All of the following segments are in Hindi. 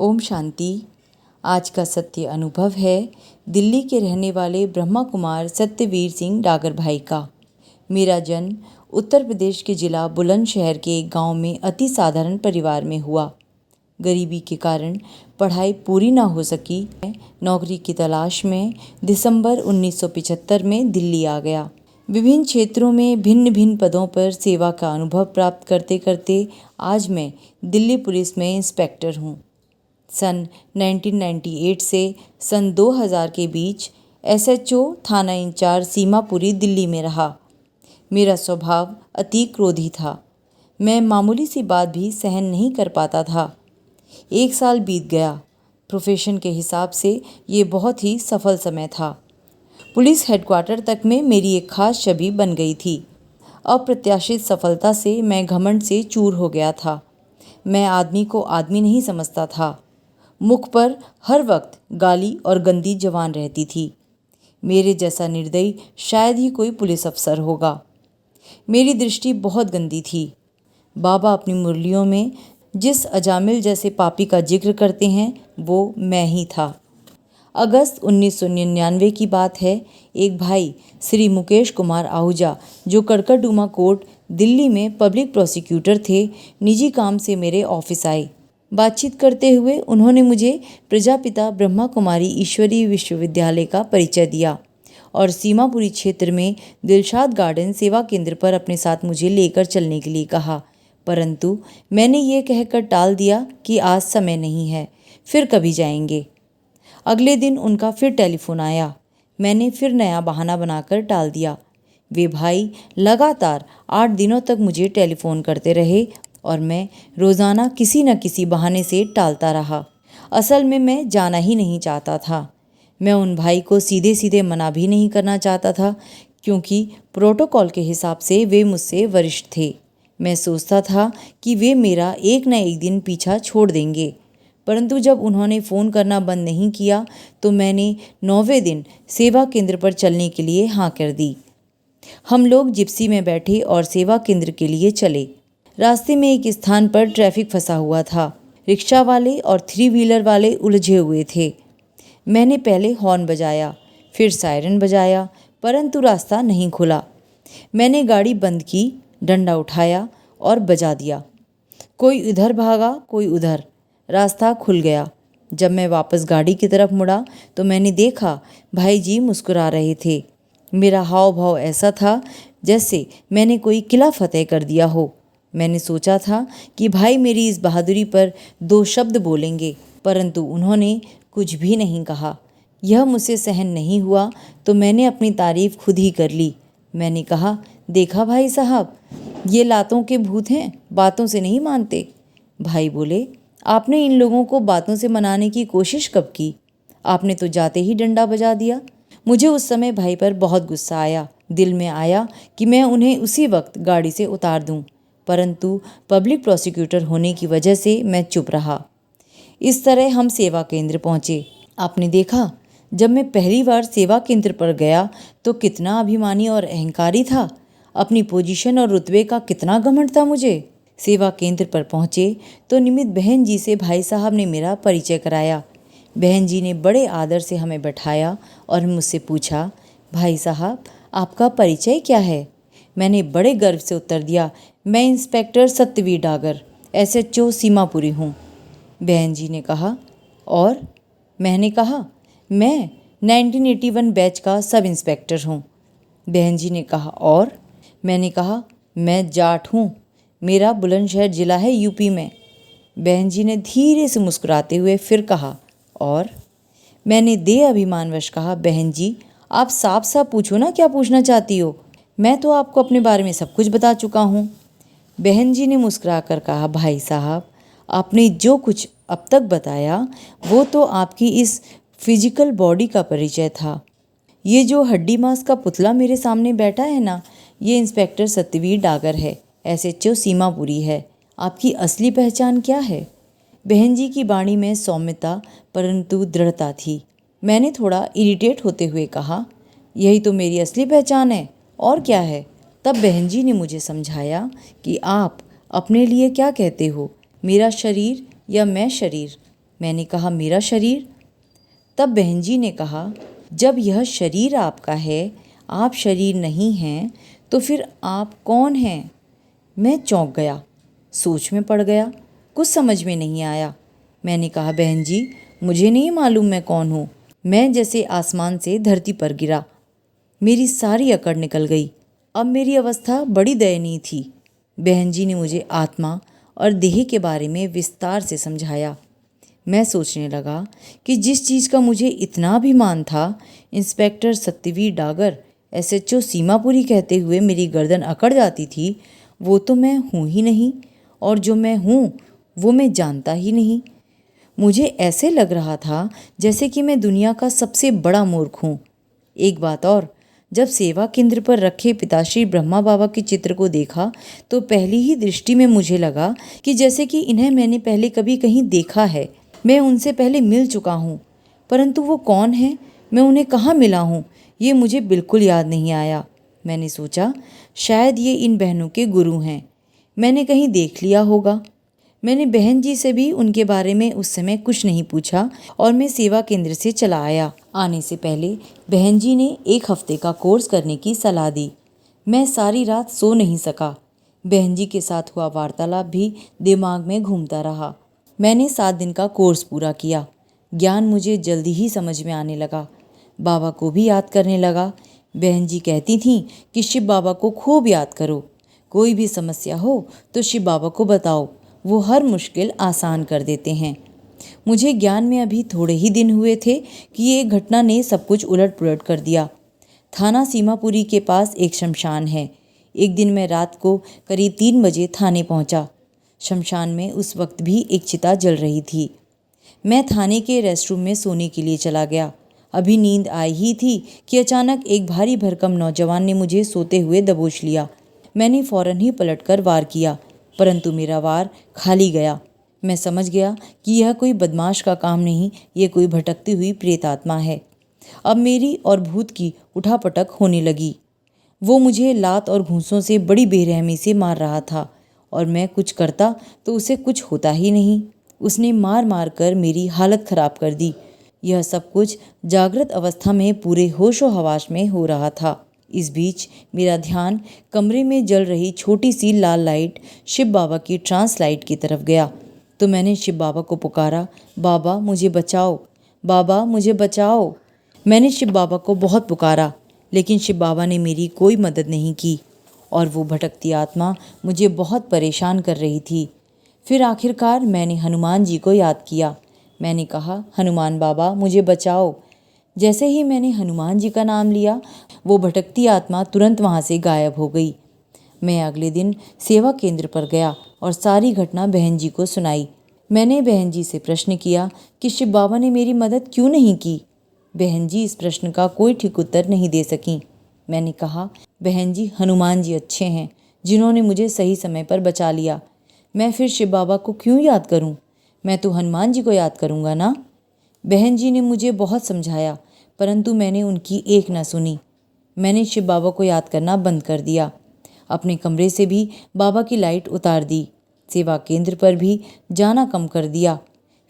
ओम शांति। आज का सत्य अनुभव है दिल्ली के रहने वाले ब्रह्मा कुमार सत्यवीर सिंह डागर भाई का। मेरा जन्म उत्तर प्रदेश के जिला बुलंदशहर के एक गांव में अति साधारण परिवार में हुआ। गरीबी के कारण पढ़ाई पूरी ना हो सकी। नौकरी की तलाश में दिसंबर 1975 में दिल्ली आ गया। विभिन्न क्षेत्रों में भिन्न भिन्न पदों पर सेवा का अनुभव प्राप्त करते करते आज मैं दिल्ली पुलिस में इंस्पेक्टर हूँ। सन 1998 से सन 2000 के बीच एसएचओ थाना इंचार्ज सीमापुरी दिल्ली में रहा। मेरा स्वभाव अति क्रोधी था। मैं मामूली सी बात भी सहन नहीं कर पाता था। 1 साल बीत गया। प्रोफेशन के हिसाब से ये बहुत ही सफल समय था। पुलिस हेडक्वार्टर तक में मेरी एक खास छवि बन गई थी। अप्रत्याशित सफलता से मैं घमंड से चूर हो गया था। मैं आदमी को आदमी नहीं समझता था। मुख पर हर वक्त गाली और गंदी जबान रहती थी। मेरे जैसा निर्दयी शायद ही कोई पुलिस अफसर होगा। मेरी दृष्टि बहुत गंदी थी। बाबा अपनी मुरलियों में जिस अजामिल जैसे पापी का जिक्र करते हैं वो मैं ही था। अगस्त 1999 की बात है। एक भाई श्री मुकेश कुमार आहूजा जो कड़कड़डूमा कोर्ट दिल्ली में पब्लिक प्रोसिक्यूटर थे, निजी काम से मेरे ऑफिस आए। बातचीत करते हुए उन्होंने मुझे प्रजापिता ब्रह्मा कुमारी ईश्वरीय विश्वविद्यालय का परिचय दिया और सीमापुरी क्षेत्र में दिलशाद गार्डन सेवा केंद्र पर अपने साथ मुझे लेकर चलने के लिए कहा, परंतु मैंने ये कहकर टाल दिया कि आज समय नहीं है, फिर कभी जाएंगे। अगले दिन उनका फिर टेलीफोन आया। मैंने फिर नया बहाना बनाकर टाल दिया। वे भाई लगातार 8 दिनों तक मुझे टेलीफोन करते रहे और मैं रोज़ाना किसी न किसी बहाने से टालता रहा। असल में मैं जाना ही नहीं चाहता था। मैं उन भाई को सीधे सीधे मना भी नहीं करना चाहता था, क्योंकि प्रोटोकॉल के हिसाब से वे मुझसे वरिष्ठ थे। मैं सोचता था कि वे मेरा एक न एक दिन पीछा छोड़ देंगे, परंतु जब उन्होंने फ़ोन करना बंद नहीं किया तो मैंने 9वें दिन सेवा केंद्र पर चलने के लिए हाँ कर दी। हम लोग जिप्सी में बैठे और सेवा केंद्र के लिए चले। रास्ते में एक स्थान पर ट्रैफिक फंसा हुआ था। रिक्शा वाले और 3 व्हीलर वाले उलझे हुए थे। मैंने पहले हॉर्न बजाया, फिर सायरन बजाया, परंतु रास्ता नहीं खुला। मैंने गाड़ी बंद की, डंडा उठाया और बजा दिया। कोई इधर भागा, कोई उधर। रास्ता खुल गया। जब मैं वापस गाड़ी की तरफ मुड़ा तो मैंने देखा भाई जी मुस्कुरा रहे थे। मेरा हाव भाव ऐसा था जैसे मैंने कोई किला फतेह कर दिया हो। मैंने सोचा था कि भाई मेरी इस बहादुरी पर 2 शब्द बोलेंगे, परंतु उन्होंने कुछ भी नहीं कहा। यह मुझसे सहन नहीं हुआ तो मैंने अपनी तारीफ खुद ही कर ली। मैंने कहा, देखा भाई साहब, ये लातों के भूत हैं, बातों से नहीं मानते। भाई बोले, आपने इन लोगों को बातों से मनाने की कोशिश कब की? आपने तो जाते ही डंडा बजा दिया। मुझे उस समय भाई पर बहुत गुस्सा आया। दिल में आया कि मैं उन्हें उसी वक्त गाड़ी से उतार दूं, परंतु पब्लिक प्रोसिक्यूटर होने की वजह से मैं चुप रहा। इस तरह हम सेवा केंद्र पहुंचे। आपने देखा, जब मैं पहली बार सेवा केंद्र पर गया तो कितना अभिमानी और अहंकारी था। अपनी पोजीशन और रुतबे का कितना घमंड था मुझे। सेवा केंद्र पर पहुंचे तो निमित बहन जी से भाई साहब ने मेरा परिचय कराया। बहन जी ने बड़े आदर से हमें बैठाया और मुझसे पूछा, भाई साहब आपका परिचय क्या है? मैंने बड़े गर्व से उत्तर दिया, मैं इंस्पेक्टर सत्यवीर डागर, एसएचओ सीमापुरी हूँ। बहन जी ने कहा, और? मैंने कहा, मैं 1981 बैच का सब इंस्पेक्टर हूँ। बहन जी ने कहा, और? मैंने कहा, मैं जाट हूँ, मेरा बुलंदशहर जिला है यूपी में। बहन जी ने धीरे से मुस्कुराते हुए फिर कहा, और? मैंने दे अभिमानवश कहा, बहन जी आप साफ साफ पूछो ना, क्या पूछना चाहती हो? मैं तो आपको अपने बारे में सब कुछ बता चुका हूँ। बहन जी ने मुस्कुरा कर कहा, भाई साहब आपने जो कुछ अब तक बताया वो तो आपकी इस फिजिकल बॉडी का परिचय था। ये जो हड्डी मांस का पुतला मेरे सामने बैठा है ना, ये इंस्पेक्टर सत्यवीर डागर है, एसएचओ सीमापुरी है। आपकी असली पहचान क्या है? बहन जी की वाणी में सौम्यता परंतु दृढ़ता थी। मैंने थोड़ा इरिटेट होते हुए कहा, यही तो मेरी असली पहचान है, और क्या है? तब बहन जी ने मुझे समझाया कि आप अपने लिए क्या कहते हो, मेरा शरीर या मैं शरीर? मैंने कहा, मेरा शरीर? तब बहन जी ने कहा, जब यह शरीर आपका है, आप शरीर नहीं हैं, तो फिर आप कौन हैं? मैं चौंक गया, सोच में पड़ गया, कुछ समझ में नहीं आया। मैंने कहा, बहन जी, मुझे नहीं मालूम मैं कौन हूँ। मैं जैसे आसमान से धरती पर गिरा, मेरी सारी अकड़ निकल गई। अब मेरी अवस्था बड़ी दयनीय थी। बहन जी ने मुझे आत्मा और देह के बारे में विस्तार से समझाया। मैं सोचने लगा कि जिस चीज़ का मुझे इतना अभिमान था, इंस्पेक्टर सत्यवीर डागर SHO सीमापुरी कहते हुए मेरी गर्दन अकड़ जाती थी, वो तो मैं हूँ ही नहीं, और जो मैं हूँ वो मैं जानता ही नहीं। मुझे ऐसे लग रहा था जैसे कि मैं दुनिया का सबसे बड़ा मूर्ख हूँ। एक बात और, जब सेवा केंद्र पर रखे पिताश्री ब्रह्मा बाबा के चित्र को देखा तो पहली ही दृष्टि में मुझे लगा कि जैसे कि इन्हें मैंने पहले कभी कहीं देखा है। मैं उनसे पहले मिल चुका हूँ, परंतु वो कौन है, मैं उन्हें कहाँ मिला हूँ, ये मुझे बिल्कुल याद नहीं आया। मैंने सोचा, शायद ये इन बहनों के गुरु हैं, मैंने कहीं देख लिया होगा। मैंने बहन जी से भी उनके बारे में उस समय कुछ नहीं पूछा और मैं सेवा केंद्र से चला आया। आने से पहले बहन जी ने 1 हफ्ते का कोर्स करने की सलाह दी। मैं सारी रात सो नहीं सका। बहन जी के साथ हुआ वार्तालाप भी दिमाग में घूमता रहा। मैंने 7 दिन का कोर्स पूरा किया। ज्ञान मुझे जल्दी ही समझ में आने लगा। बाबा को भी याद करने लगा। बहन जी कहती थीं कि शिव बाबा को खूब याद करो, कोई भी समस्या हो तो शिव बाबा को बताओ, वो हर मुश्किल आसान कर देते हैं। मुझे ज्ञान में अभी थोड़े ही दिन हुए थे कि ये घटना ने सब कुछ उलट पुलट कर दिया। थाना सीमापुरी के पास एक शमशान है। एक दिन मैं रात को करीब 3 बजे थाने पहुंचा। शमशान में उस वक्त भी एक चिता जल रही थी। मैं थाने के रेस्टरूम में सोने के लिए चला गया। अभी नींद आई ही थी कि अचानक एक भारी भरकम नौजवान ने मुझे सोते हुए दबोच लिया। मैंने फौरन ही पलटकर वार किया, परंतु मेरा वार खाली गया। मैं समझ गया कि यह कोई बदमाश का काम नहीं, ये कोई भटकती हुई प्रेत आत्मा है। अब मेरी और भूत की उठापटक होने लगी। वो मुझे लात और घूंसों से बड़ी बेरहमी से मार रहा था और मैं कुछ करता तो उसे कुछ होता ही नहीं। उसने मार मार कर मेरी हालत खराब कर दी। यह सब कुछ जागृत अवस्था में पूरे होशो हवास में हो रहा था। इस बीच मेरा ध्यान कमरे में जल रही छोटी सी लाल लाइट शिव बाबा की ट्रांस लाइट की तरफ गया तो मैंने शिव बाबा को पुकारा, बाबा मुझे बचाओ, बाबा मुझे बचाओ। मैंने शिव बाबा को बहुत पुकारा, लेकिन शिव बाबा ने मेरी कोई मदद नहीं की और वो भटकती आत्मा मुझे बहुत परेशान कर रही थी। फिर आखिरकार मैंने हनुमान जी को याद किया। मैंने कहा, हनुमान बाबा मुझे बचाओ। जैसे ही मैंने हनुमान जी का नाम लिया, वो भटकती आत्मा तुरंत वहाँ से गायब हो गई। मैं अगले दिन सेवा केंद्र पर गया और सारी घटना बहन जी को सुनाई। मैंने बहन जी से प्रश्न किया कि शिव बाबा ने मेरी मदद क्यों नहीं की। बहन जी इस प्रश्न का कोई ठीक उत्तर नहीं दे सकीं। मैंने कहा, बहन जी हनुमान जी अच्छे हैं, जिन्होंने मुझे सही समय पर बचा लिया। मैं फिर शिव बाबा को क्यों याद करूं? मैं तो हनुमान जी को याद करूंगा ना। बहन जी ने मुझे बहुत समझाया, परंतु मैंने उनकी एक न सुनी। मैंने शिव बाबा को याद करना बंद कर दिया। अपने कमरे से भी बाबा की लाइट उतार दी। सेवा केंद्र पर भी जाना कम कर दिया।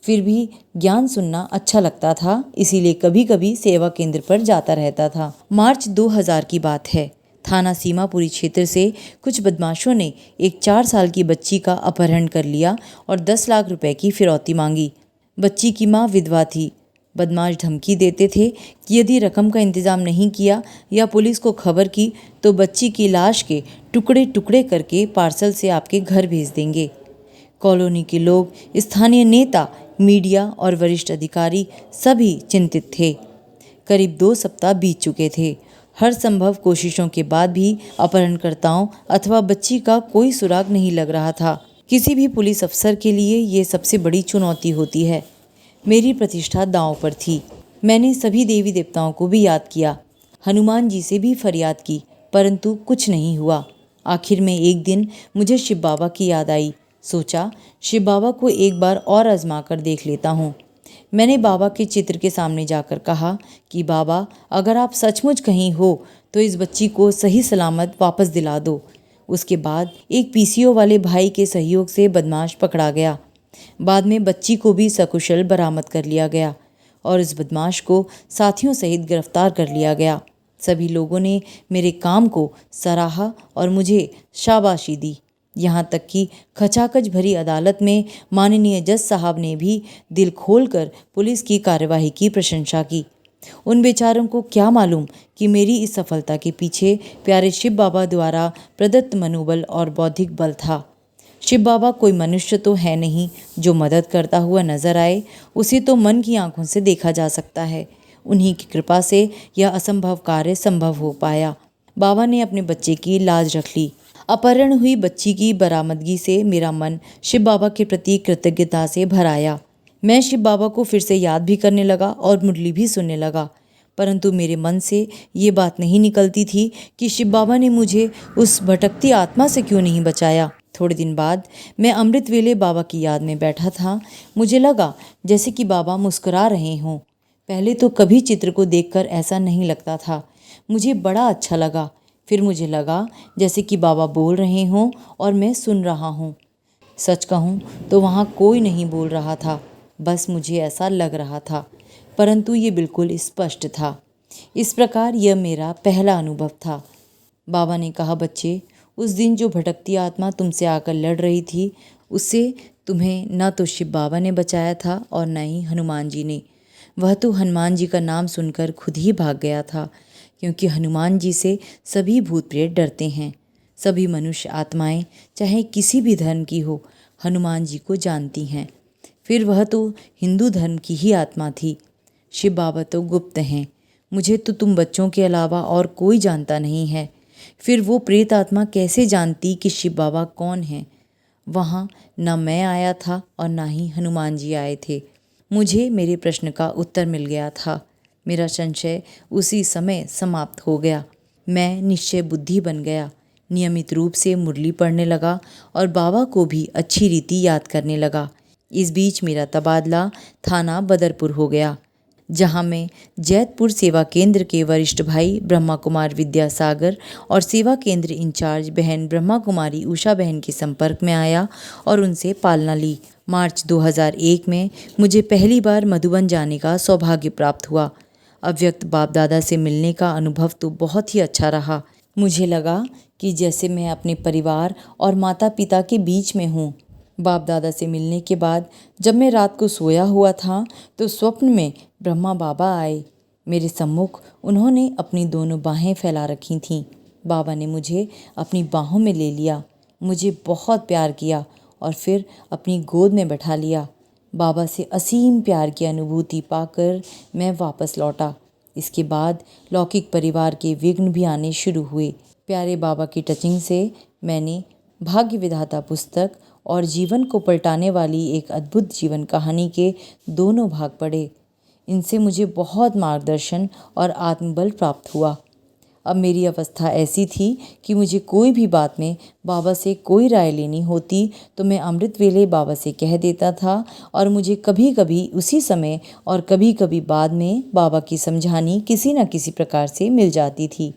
फिर भी ज्ञान सुनना अच्छा लगता था, इसीलिए कभी कभी सेवा केंद्र पर जाता रहता था। मार्च 2000 की बात है। थाना सीमापुरी क्षेत्र से कुछ बदमाशों ने एक 4 साल की बच्ची का अपहरण कर लिया और 10 लाख रुपए की फिरौती मांगी। बच्ची की मां विधवा थी। बदमाश धमकी देते थे कि यदि रकम का इंतजाम नहीं किया या पुलिस को खबर की तो बच्ची की लाश के टुकड़े टुकड़े करके पार्सल से आपके घर भेज देंगे। कॉलोनी के लोग, स्थानीय नेता, मीडिया और वरिष्ठ अधिकारी सभी चिंतित थे। करीब 2 सप्ताह बीत चुके थे। हर संभव कोशिशों के बाद भी अपहरणकर्ताओं अथवा बच्ची का कोई सुराग नहीं लग रहा था। किसी भी पुलिस अफसर के लिए ये सबसे बड़ी चुनौती होती है। मेरी प्रतिष्ठा दांव पर थी। मैंने सभी देवी देवताओं को भी याद किया, हनुमान जी से भी फरियाद की, परंतु कुछ नहीं हुआ। आखिर में एक दिन मुझे शिव बाबा की याद आई। सोचा, शिव बाबा को एक बार और आजमा कर देख लेता हूँ। मैंने बाबा के चित्र के सामने जाकर कहा कि बाबा, अगर आप सचमुच कहीं हो तो इस बच्ची को सही सलामत वापस दिला दो। उसके बाद एक PCO वाले भाई के सहयोग से बदमाश पकड़ा गया। बाद में बच्ची को भी सकुशल बरामद कर लिया गया और इस बदमाश को साथियों सहित गिरफ्तार कर लिया गया। सभी लोगों ने मेरे काम को सराहा और मुझे शाबाशी दी। यहाँ तक कि खचाखच भरी अदालत में माननीय जज साहब ने भी दिल खोलकर पुलिस की कार्यवाही की प्रशंसा की। उन बेचारों को क्या मालूम कि मेरी इस सफलता के पीछे प्यारे शिव बाबा द्वारा प्रदत्त मनोबल और बौद्धिक बल था। शिव बाबा कोई मनुष्य तो है नहीं जो मदद करता हुआ नजर आए, उसे तो मन की आंखों से देखा जा सकता है। उन्हीं की कृपा से यह असंभव कार्य संभव हो पाया। बाबा ने अपने बच्चे की लाज रख ली। अपहरण हुई बच्ची की बरामदगी से मेरा मन शिव बाबा के प्रति कृतज्ञता से भर आया। मैं शिव बाबा को फिर से याद भी करने लगा और मुरली भी सुनने लगा, परंतु मेरे मन से ये बात नहीं निकलती थी कि शिव बाबा ने मुझे उस भटकती आत्मा से क्यों नहीं बचाया। थोड़े दिन बाद मैं अमृत वेले बाबा की याद में बैठा था। मुझे लगा जैसे कि बाबा मुस्कुरा रहे हों। पहले तो कभी चित्र को देखकर ऐसा नहीं लगता था। मुझे बड़ा अच्छा लगा। फिर मुझे लगा जैसे कि बाबा बोल रहे हों और मैं सुन रहा हूँ। सच कहूँ तो वहाँ कोई नहीं बोल रहा था, बस मुझे ऐसा लग रहा था, परंतु ये बिल्कुल स्पष्ट था। इस प्रकार यह मेरा पहला अनुभव था। बाबा ने कहा, बच्चे, उस दिन जो भटकती आत्मा तुमसे आकर लड़ रही थी, उससे तुम्हें न तो शिव बाबा ने बचाया था और न ही हनुमान जी ने। वह तो हनुमान जी का नाम सुनकर खुद ही भाग गया था, क्योंकि हनुमान जी से सभी भूत प्रेत डरते हैं। सभी मनुष्य आत्माएं, चाहे किसी भी धर्म की हो, हनुमान जी को जानती हैं। फिर वह तो हिंदू धर्म की ही आत्मा थी। शिव बाबा तो गुप्त हैं, मुझे तो तुम बच्चों के अलावा और कोई जानता नहीं है। फिर वो प्रेत आत्मा कैसे जानती कि शिव बाबा कौन हैं? वहाँ न मैं आया था और न ही हनुमान जी आए थे। मुझे मेरे प्रश्न का उत्तर मिल गया था। मेरा संशय उसी समय समाप्त हो गया। मैं निश्चय बुद्धि बन गया। नियमित रूप से मुरली पढ़ने लगा और बाबा को भी अच्छी रीति याद करने लगा। इस बीच मेरा तबादला थाना बदरपुर हो गया, जहां मैं जैतपुर सेवा केंद्र के वरिष्ठ भाई ब्रह्मा कुमार विद्यासागर और सेवा केंद्र इंचार्ज बहन ब्रह्मा कुमारी उषा बहन के संपर्क में आया और उनसे पालना ली। मार्च 2001 में मुझे पहली बार मधुबन जाने का सौभाग्य प्राप्त हुआ। अव्यक्त बाप दादा से मिलने का अनुभव तो बहुत ही अच्छा रहा। मुझे लगा कि जैसे मैं अपने परिवार और माता पिता के बीच में हूँ। बाप दादा से मिलने के बाद जब मैं रात को सोया हुआ था तो स्वप्न में ब्रह्मा बाबा आए। मेरे सम्मुख उन्होंने अपनी दोनों बाहें फैला रखी थीं। बाबा ने मुझे अपनी बाहों में ले लिया, मुझे बहुत प्यार किया और फिर अपनी गोद में बैठा लिया। बाबा से असीम प्यार की अनुभूति पाकर मैं वापस लौटा। इसके बाद लौकिक परिवार के विघ्न भी आने शुरू हुए। प्यारे बाबा की टचिंग से मैंने भाग्य विधाता पुस्तक और जीवन को पलटाने वाली एक अद्भुत जीवन कहानी के दोनों भाग पढ़े। इनसे मुझे बहुत मार्गदर्शन और आत्मबल प्राप्त हुआ। अब मेरी अवस्था ऐसी थी कि मुझे कोई भी बात में बाबा से कोई राय लेनी होती तो मैं अमृत वेले बाबा से कह देता था और मुझे कभी कभी उसी समय और कभी कभी बाद में बाबा की समझानी किसी न किसी प्रकार से मिल जाती थी।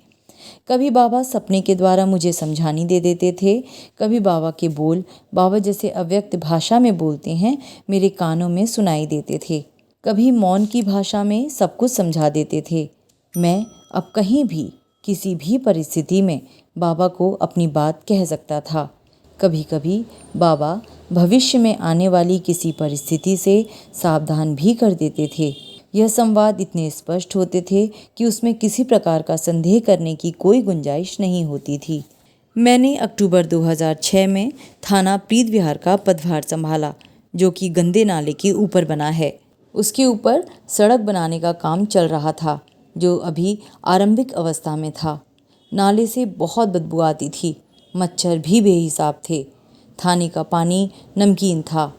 कभी बाबा सपने के द्वारा मुझे समझानी दे देते थे, कभी बाबा के बोल बाबा जैसे अव्यक्त भाषा में बोलते हैं मेरे कानों में सुनाई देते थे, कभी मौन की भाषा में सब कुछ समझा देते थे। मैं अब कहीं भी किसी भी परिस्थिति में बाबा को अपनी बात कह सकता था। कभी कभी बाबा भविष्य में आने वाली किसी परिस्थिति से सावधान भी कर देते थे। यह संवाद इतने स्पष्ट होते थे कि उसमें किसी प्रकार का संदेह करने की कोई गुंजाइश नहीं होती थी। मैंने अक्टूबर 2006 में थाना प्रीत विहार का पदभार संभाला, जो कि गंदे नाले के ऊपर बना है। उसके ऊपर सड़क बनाने का काम चल रहा था, जो अभी आरंभिक अवस्था में था। नाले से बहुत बदबू आती थी, मच्छर भी बेहिसाब थे। थाने का पानी नमकीन था।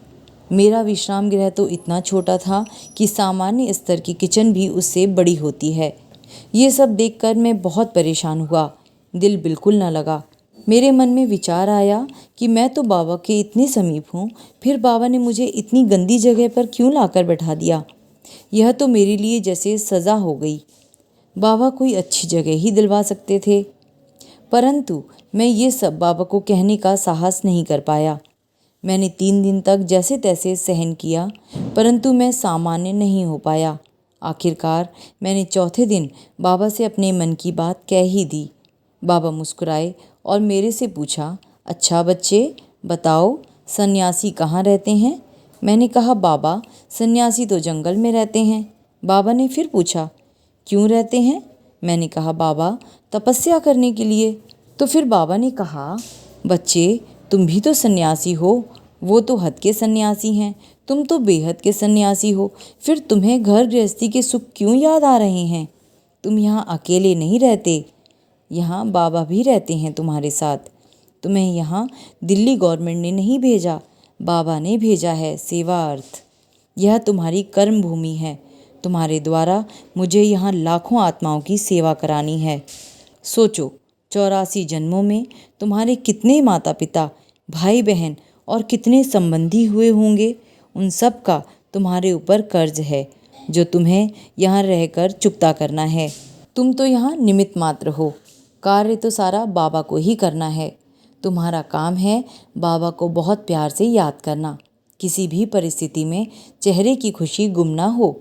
मेरा विश्राम गृह तो इतना छोटा था कि सामान्य स्तर की किचन भी उससे बड़ी होती है। ये सब देखकर मैं बहुत परेशान हुआ। दिल बिल्कुल न लगा। मेरे मन में विचार आया कि मैं तो बाबा के इतने समीप हूँ, फिर बाबा ने मुझे इतनी गंदी जगह पर क्यों लाकर बैठा दिया। यह तो मेरे लिए जैसे सज़ा हो गई। बाबा कोई अच्छी जगह ही दिलवा सकते थे, परंतु मैं ये सब बाबा को कहने का साहस नहीं कर पाया। मैंने 3 दिन तक जैसे तैसे सहन किया, परंतु मैं सामान्य नहीं हो पाया। आखिरकार मैंने चौथे दिन बाबा से अपने मन की बात कह ही दी। बाबा मुस्कुराए और मेरे से पूछा, अच्छा बच्चे, बताओ सन्यासी कहाँ रहते हैं? मैंने कहा, बाबा सन्यासी तो जंगल में रहते हैं। बाबा ने फिर पूछा, क्यों रहते हैं? मैंने कहा, बाबा तपस्या करने के लिए। तो फिर बाबा ने कहा, बच्चे तुम भी तो सन्यासी हो, वो तो हद के सन्यासी हैं, तुम तो बेहद के सन्यासी हो, फिर तुम्हें घर गृहस्थी के सुख क्यों याद आ रहे हैं? तुम यहाँ अकेले नहीं रहते, यहाँ बाबा भी रहते हैं तुम्हारे साथ। तुम्हें यहाँ दिल्ली गवर्नमेंट ने नहीं भेजा, बाबा ने भेजा है सेवा अर्थ। यह तुम्हारी कर्म भूमि है, तुम्हारे द्वारा मुझे यहाँ लाखों आत्माओं की सेवा करानी है। सोचो 84 जन्मों में तुम्हारे कितने माता पिता, भाई बहन और कितने संबंधी हुए होंगे। उन सब का तुम्हारे ऊपर कर्ज है जो तुम्हें यहाँ रहकर चुकता करना है। तुम तो यहाँ निमित्त मात्र हो, कार्य तो सारा बाबा को ही करना है। तुम्हारा काम है बाबा को बहुत प्यार से याद करना, किसी भी परिस्थिति में चेहरे की खुशी गुम ना हो।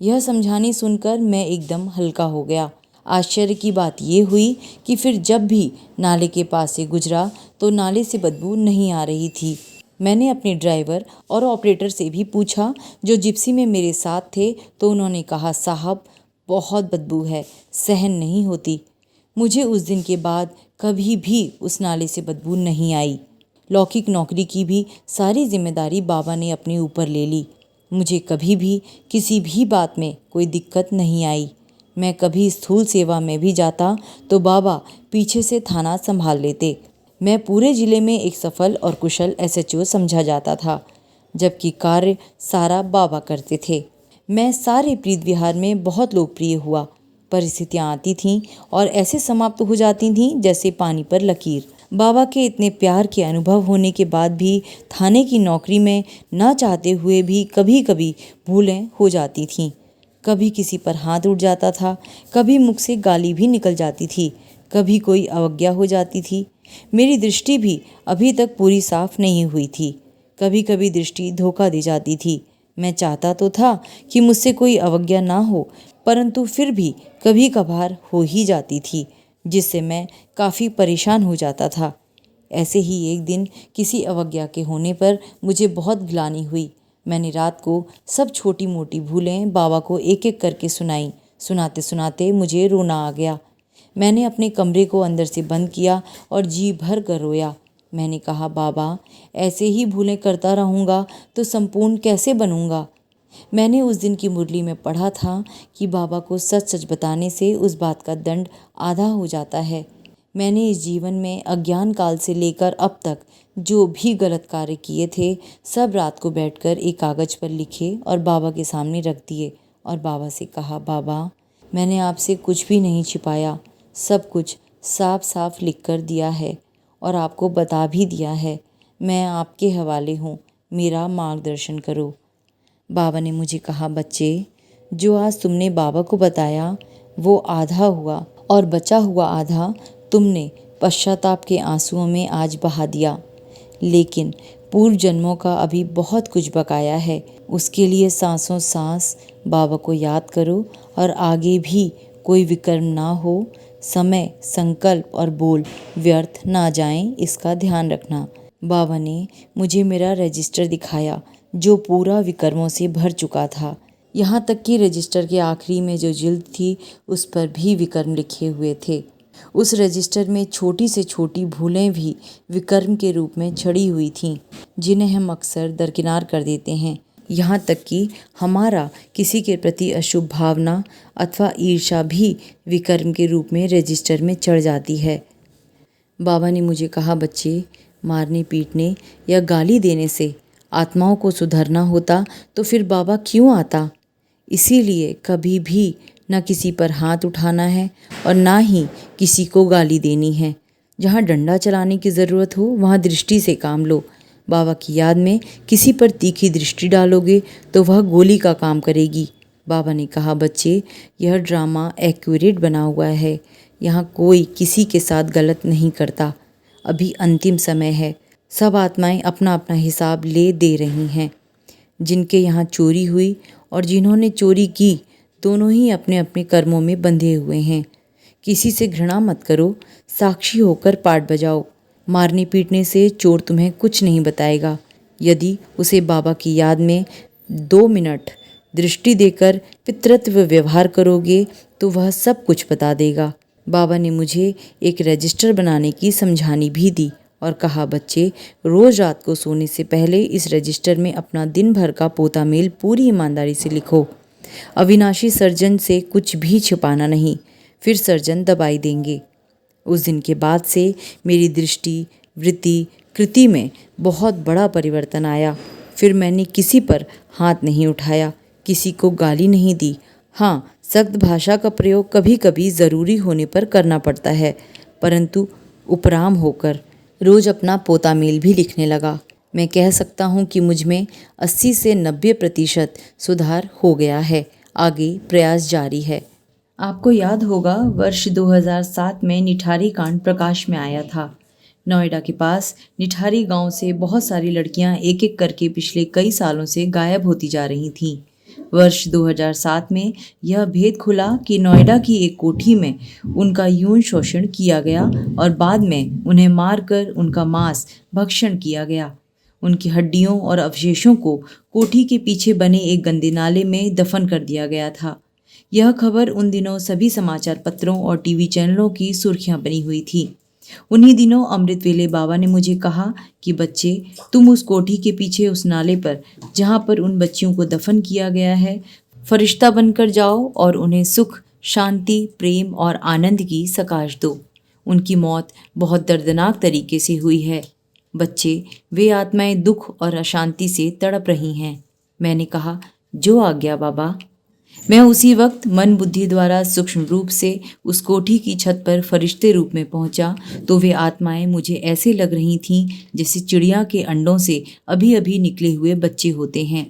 यह समझानी सुनकर मैं एकदम हल्का हो गया। आश्चर्य की बात ये हुई कि फिर जब भी नाले के पास से गुजरा तो नाले से बदबू नहीं आ रही थी। मैंने अपने ड्राइवर और ऑपरेटर से भी पूछा जो जिप्सी में मेरे साथ थे, तो उन्होंने कहा, साहब बहुत बदबू है, सहन नहीं होती। मुझे उस दिन के बाद कभी भी उस नाले से बदबू नहीं आई। लौकिक नौकरी की भी सारी जिम्मेदारी बाबा ने अपने ऊपर ले ली। मुझे कभी भी किसी भी बात में कोई दिक्कत नहीं आई। मैं कभी स्थूल सेवा में भी जाता तो बाबा पीछे से थाना संभाल लेते। मैं पूरे ज़िले में एक सफल और कुशल एसएचओ समझा जाता था, जबकि कार्य सारा बाबा करते थे। मैं सारे प्रीत विहार में बहुत लोकप्रिय हुआ। परिस्थितियाँ आती थीं और ऐसे समाप्त हो जाती थीं जैसे पानी पर लकीर। बाबा के इतने प्यार के अनुभव होने के बाद भी थाने की नौकरी में ना चाहते हुए भी कभी कभी भूलें हो जाती थीं। कभी किसी पर हाथ उठ जाता था, कभी मुख से गाली भी निकल जाती थी, कभी कोई अवज्ञा हो जाती थी। मेरी दृष्टि भी अभी तक पूरी साफ नहीं हुई थी। कभी कभी दृष्टि धोखा दे जाती थी। मैं चाहता तो था कि मुझसे कोई अवज्ञा ना हो, परंतु फिर भी कभी कभार हो ही जाती थी, जिससे मैं काफ़ी परेशान हो जाता था। ऐसे ही एक दिन किसी अवज्ञा के होने पर मुझे बहुत ग्लानि हुई। मैंने रात को सब छोटी मोटी भूलें बाबा को एक एक करके सुनाई। सुनाते सुनाते मुझे रोना आ गया। मैंने अपने कमरे को अंदर से बंद किया और जी भर कर रोया। मैंने कहा, बाबा ऐसे ही भूलें करता रहूँगा तो संपूर्ण कैसे बनूँगा। मैंने उस दिन की मुरली में पढ़ा था कि बाबा को सच सच बताने से उस बात का दंड आधा हो जाता है। मैंने इस जीवन में अज्ञान काल से लेकर अब तक जो भी गलत कार्य किए थे, सब रात को बैठकर एक कागज़ पर लिखे और बाबा के सामने रख दिए और बाबा से कहा, बाबा मैंने आपसे कुछ भी नहीं छिपाया, सब कुछ साफ साफ लिख कर दिया है और आपको बता भी दिया है। मैं आपके हवाले हूँ, मेरा मार्गदर्शन करो। बाबा ने मुझे कहा, बच्चे जो आज तुमने बाबा को बताया वो आधा हुआ और बचा हुआ आधा तुमने पश्चाताप के आंसुओं में आज बहा दिया, लेकिन पूर्व जन्मों का अभी बहुत कुछ बकाया है। उसके लिए सांसों सांस बाबा को याद करो और आगे भी कोई विकर्म ना हो, समय, संकल्प और बोल व्यर्थ ना जाएं, इसका ध्यान रखना। बाबा ने मुझे मेरा रजिस्टर दिखाया जो पूरा विकर्मों से भर चुका था। यहाँ तक कि रजिस्टर के आखिरी में जो जिल्द थी उस पर भी विकर्म लिखे हुए थे। उस रजिस्टर में छोटी से छोटी भूलें भी विकर्म के रूप में छड़ी हुई थीं, जिन्हें हम अक्सर दरकिनार कर देते हैं। यहाँ तक कि हमारा किसी के प्रति अशुभ भावना अथवा ईर्ष्या भी विकर्म के रूप में रजिस्टर में चढ़ जाती है। बाबा ने मुझे कहा, बच्चे मारने पीटने या गाली देने से आत्माओं को सुधरना होता तो फिर बाबा क्यों आता। इसीलिए कभी भी न किसी पर हाथ उठाना है और ना ही किसी को गाली देनी है। जहाँ डंडा चलाने की ज़रूरत हो वहाँ दृष्टि से काम लो। बाबा की याद में किसी पर तीखी दृष्टि डालोगे तो वह गोली का काम करेगी। बाबा ने कहा, बच्चे यह ड्रामा एक्यूरेट बना हुआ है, यहाँ कोई किसी के साथ गलत नहीं करता। अभी अंतिम समय है, सब आत्माएं अपना अपना हिसाब ले दे रही हैं। जिनके यहाँ चोरी हुई और जिन्होंने चोरी की, दोनों ही अपने अपने कर्मों में बंधे हुए हैं। किसी से घृणा मत करो, साक्षी होकर पाठ बजाओ। मारने पीटने से चोर तुम्हें कुछ नहीं बताएगा। यदि उसे बाबा की याद में 2 मिनट दृष्टि देकर पितृत्व व्यवहार करोगे तो वह सब कुछ बता देगा। बाबा ने मुझे एक रजिस्टर बनाने की समझानी भी दी और कहा, बच्चे रोज रात को सोने से पहले इस रजिस्टर में अपना दिन भर का पोता मेल पूरी ईमानदारी से लिखो। अविनाशी सर्जन से कुछ भी छिपाना नहीं, फिर सर्जन दबाई देंगे। उस दिन के बाद से मेरी दृष्टि, वृत्ति, कृति में बहुत बड़ा परिवर्तन आया। फिर मैंने किसी पर हाथ नहीं उठाया, किसी को गाली नहीं दी। हाँ, सख्त भाषा का प्रयोग कभी कभी ज़रूरी होने पर करना पड़ता है, परंतु उपराम होकर रोज अपना पोता मेल भी लिखने लगा। मैं कह सकता हूँ कि मुझ में 80 से 90% सुधार हो गया है। आगे प्रयास जारी है। आपको याद होगा, वर्ष 2007 में निठारी कांड प्रकाश में आया था। नोएडा के पास निठारी गांव से बहुत सारी लड़कियां एक एक करके पिछले कई सालों से गायब होती जा रही थीं। वर्ष 2007 में यह भेद खुला कि नोएडा की एक कोठी में उनका यौन शोषण किया गया और बाद में उन्हें मारकर उनका मांस भक्षण किया गया। उनकी हड्डियों और अवशेषों को कोठी के पीछे बने एक गंदे नाले में दफन कर दिया गया था। यह खबर उन दिनों सभी समाचार पत्रों और टीवी चैनलों की सुर्खियां बनी हुई थी। उन्हीं दिनों अमृत वेले बाबा ने मुझे कहा कि बच्चे, तुम उस कोठी के पीछे उस नाले पर जहाँ पर उन बच्चियों को दफन किया गया है, फरिश्ता बनकर जाओ और उन्हें सुख, शांति, प्रेम और आनंद की सकाश दो। उनकी मौत बहुत दर्दनाक तरीके से हुई है। बच्चे, वे आत्माएं दुख और अशांति से तड़प रही हैं। मैंने कहा, जो आज्ञा बाबा। मैं उसी वक्त मन बुद्धि द्वारा सूक्ष्म रूप से उस कोठी की छत पर फरिश्ते रूप में पहुंचा तो वे आत्माएं मुझे ऐसे लग रही थीं जैसे चिड़िया के अंडों से अभी अभी निकले हुए बच्चे होते हैं।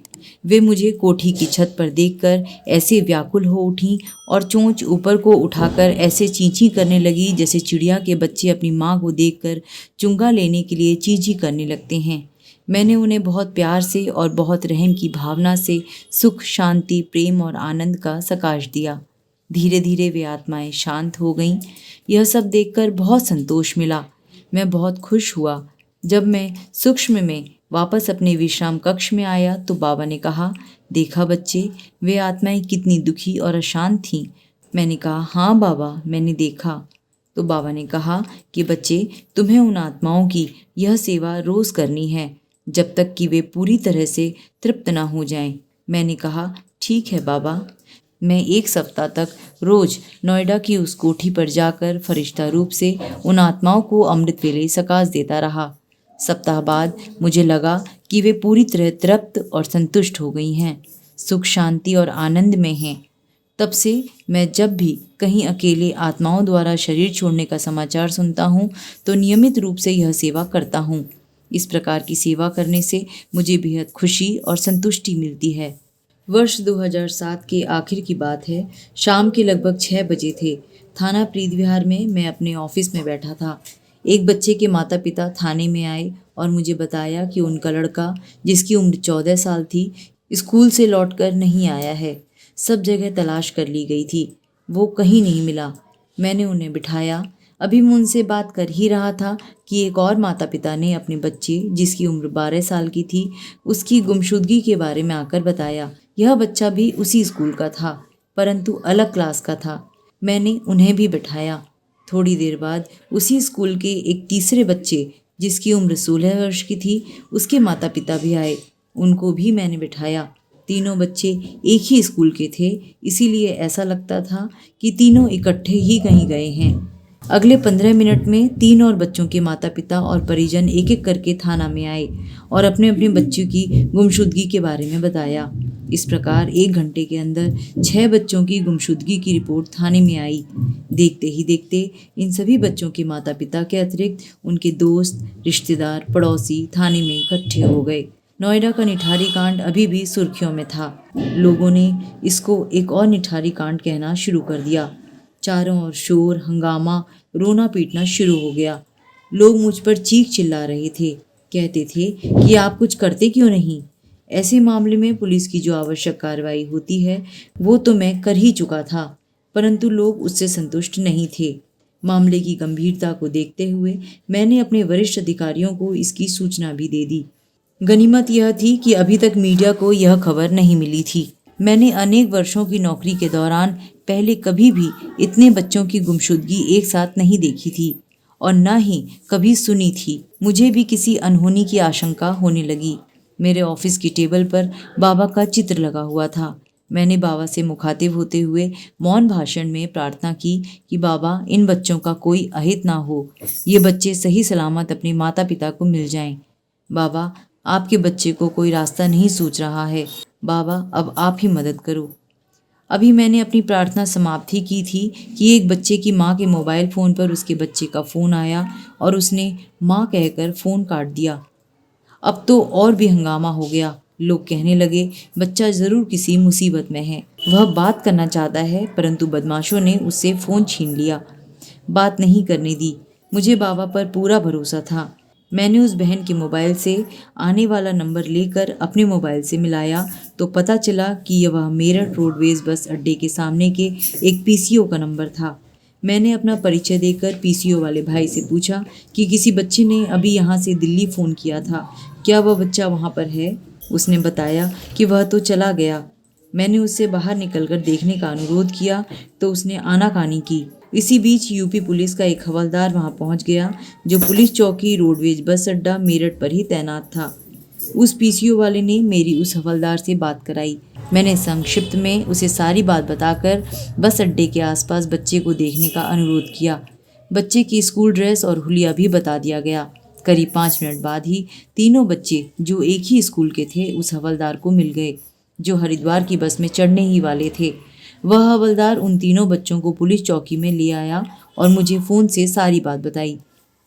वे मुझे कोठी की छत पर देखकर ऐसे व्याकुल हो उठीं और चोंच ऊपर को उठाकर ऐसे चींची करने लगी जैसे चिड़िया के बच्चे अपनी माँ को देखकर चुंगा लेने के लिए चींची करने लगते हैं। मैंने उन्हें बहुत प्यार से और बहुत रहम की भावना से सुख, शांति, प्रेम और आनंद का सकाश दिया। धीरे धीरे वे आत्माएं शांत हो गईं। यह सब देखकर बहुत संतोष मिला। मैं बहुत खुश हुआ। जब मैं सूक्ष्म में वापस अपने विश्राम कक्ष में आया तो बाबा ने कहा, देखा बच्चे, वे आत्माएं कितनी दुखी और अशांत थीं। मैंने कहा, हाँ बाबा, मैंने देखा। तो बाबा ने कहा कि बच्चे, तुम्हें उन आत्माओं की यह सेवा रोज़ करनी है जब तक कि वे पूरी तरह से तृप्त ना हो जाएं। मैंने कहा, ठीक है बाबा। मैं 1 सप्ताह तक रोज नोएडा की उस कोठी पर जाकर फरिश्ता रूप से उन आत्माओं को अमृत वेले सकाश देता रहा। सप्ताह बाद मुझे लगा कि वे पूरी तरह तृप्त और संतुष्ट हो गई हैं, सुख, शांति और आनंद में हैं। तब से मैं जब भी कहीं अकेले आत्माओं द्वारा शरीर छोड़ने का समाचार सुनता हूँ तो नियमित रूप से यह सेवा करता हूँ। इस प्रकार की सेवा करने से मुझे बेहद खुशी और संतुष्टि मिलती है। वर्ष 2007 के आखिर की बात है। शाम के लगभग 6 बजे थे। थाना प्रीत विहार में मैं अपने ऑफिस में बैठा था। एक बच्चे के माता पिता थाने में आए और मुझे बताया कि उनका लड़का, जिसकी उम्र 14 साल थी, स्कूल से लौटकर नहीं आया है। सब जगह तलाश कर ली गई थी, वो कहीं नहीं मिला। मैंने उन्हें बिठाया। अभी मैं उनसे बात कर ही रहा था कि एक और माता पिता ने अपने बच्चे, जिसकी उम्र 12 साल की थी, उसकी गुमशुदगी के बारे में आकर बताया। यह बच्चा भी उसी स्कूल का था, परंतु अलग क्लास का था। मैंने उन्हें भी बिठाया। थोड़ी देर बाद उसी स्कूल के एक तीसरे बच्चे, जिसकी उम्र 16 वर्ष की थी, उसके माता पिता भी आए। उनको भी मैंने बिठाया। तीनों बच्चे एक ही स्कूल के थे, इसीलिए ऐसा लगता था कि तीनों इकट्ठे ही कहीं गए हैं। अगले 15 मिनट में 3 और बच्चों के माता पिता और परिजन एक एक करके थाना में आए और अपने अपने बच्चों की गुमशुदगी के बारे में बताया। इस प्रकार 1 घंटे के अंदर 6 बच्चों की गुमशुदगी की रिपोर्ट थाने में आई। देखते ही देखते इन सभी बच्चों के माता पिता के अतिरिक्त उनके दोस्त, रिश्तेदार, पड़ोसी थाने में इकट्ठे हो गए। नोएडा का निठारी कांड अभी भी सुर्खियों में था। लोगों ने इसको एक और निठारी कांड कहना शुरू कर दिया। चारों ओर शोर, हंगामा, रोना पीटना शुरू हो गया। लोग मुझ पर चीख चिल्ला रहे थे। कहते थे कि आप कुछ करते क्यों नहीं। ऐसे मामले में पुलिस की जो आवश्यक कार्रवाई होती है वो तो मैं कर ही चुका था, परंतु लोग उससे संतुष्ट नहीं थे। मामले की गंभीरता को देखते हुए मैंने अपने वरिष्ठ अधिकारियों को इसकी सूचना भी दे दी। गनीमत यह थी कि अभी तक मीडिया को यह खबर नहीं मिली थी। मैंने अनेक वर्षों की नौकरी के दौरान पहले कभी भी इतने बच्चों की गुमशुदगी एक साथ नहीं देखी थी और न ही कभी सुनी थी। मुझे भी किसी अनहोनी की आशंका होने लगी। मेरे ऑफिस की टेबल पर बाबा का चित्र लगा हुआ था। मैंने बाबा से मुखातिब होते हुए मौन भाषण में प्रार्थना की कि बाबा, इन बच्चों का कोई अहित ना हो, ये बच्चे सही सलामत अपने माता पिता को मिल जाएं। बाबा, आपके बच्चे को कोई रास्ता नहीं सूझ रहा है। बाबा, अब आप ही मदद करो। अभी मैंने अपनी प्रार्थना समाप्ति की थी कि एक बच्चे की माँ के मोबाइल फ़ोन पर उसके बच्चे का फ़ोन आया और उसने माँ कहकर फ़ोन काट दिया। अब तो और भी हंगामा हो गया। लोग कहने लगे, बच्चा ज़रूर किसी मुसीबत में है, वह बात करना चाहता है, परंतु बदमाशों ने उससे फ़ोन छीन लिया। बात नहीं करने दी। मुझे बाबा पर पूरा भरोसा था। मैंने उस बहन के मोबाइल से आने वाला नंबर लेकर अपने मोबाइल से मिलाया तो पता चला कि यह वह मेरठ रोडवेज बस अड्डे के सामने के एक पीसीओ का नंबर था। मैंने अपना परिचय देकर पीसीओ वाले भाई से पूछा कि किसी बच्चे ने अभी यहाँ से दिल्ली फ़ोन किया था, क्या वह बच्चा वहाँ पर है? उसने बताया कि वह तो चला गया। मैंने उससे बाहर निकलकर देखने का अनुरोध किया तो उसने आनाकानी की। इसी बीच यूपी पुलिस का एक हवलदार वहां पहुंच गया, जो पुलिस चौकी रोडवेज बस अड्डा मेरठ पर ही तैनात था। उस पीसीओ वाले ने मेरी उस हवलदार से बात कराई। मैंने संक्षिप्त में उसे सारी बात बताकर बस अड्डे के आसपास बच्चे को देखने का अनुरोध किया। बच्चे की स्कूल ड्रेस और हुलिया भी बता दिया गया। करीब 5 मिनट बाद ही तीनों बच्चे जो एक ही स्कूल के थे उस हवलदार को मिल गए, जो हरिद्वार की बस में चढ़ने ही वाले थे। वह हवलदार उन तीनों बच्चों को पुलिस चौकी में ले आया और मुझे फ़ोन से सारी बात बताई।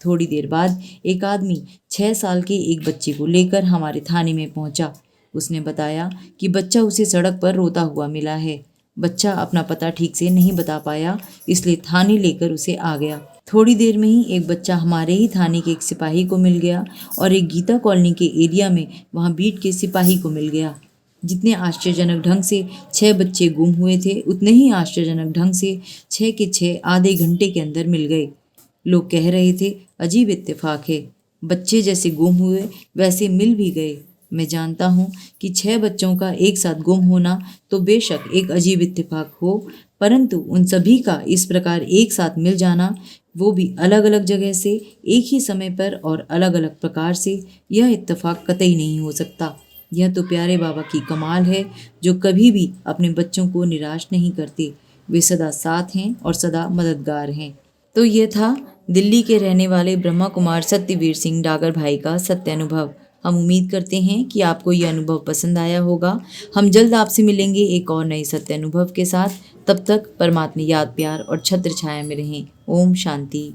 थोड़ी देर बाद एक आदमी 6 साल के एक बच्चे को लेकर हमारे थाने में पहुंचा। उसने बताया कि बच्चा उसे सड़क पर रोता हुआ मिला है। बच्चा अपना पता ठीक से नहीं बता पाया, इसलिए थाने लेकर उसे आ गया। थोड़ी देर में ही एक बच्चा हमारे ही थाने के एक सिपाही को मिल गया और एक गीता कॉलोनी के एरिया में वहाँ बीट के सिपाही को मिल गया। जितने आश्चर्यजनक ढंग से 6 बच्चे गुम हुए थे, उतने ही आश्चर्यजनक ढंग से 6 के 6 आधे घंटे के अंदर मिल गए। लोग कह रहे थे, अजीब इत्तेफाक है, बच्चे जैसे गुम हुए वैसे मिल भी गए। मैं जानता हूँ कि 6 बच्चों का एक साथ गुम होना तो बेशक एक अजीब इत्तेफाक हो, परंतु उन सभी का इस प्रकार एक साथ मिल जाना, वो भी अलग अलग जगह से एक ही समय पर और अलग अलग प्रकार से, यह इत्तेफाक कतई नहीं हो सकता। यह तो प्यारे बाबा की कमाल है, जो कभी भी अपने बच्चों को निराश नहीं करते। वे सदा साथ हैं और सदा मददगार हैं। तो यह था दिल्ली के रहने वाले ब्रह्मा कुमार सत्यवीर सिंह डागर भाई का सत्य अनुभव। हम उम्मीद करते हैं कि आपको यह अनुभव पसंद आया होगा। हम जल्द आपसे मिलेंगे एक और नए सत्य अनुभव के साथ। तब तक परमात्मा याद, प्यार और छत्र छाया में रहें। ओम शांति।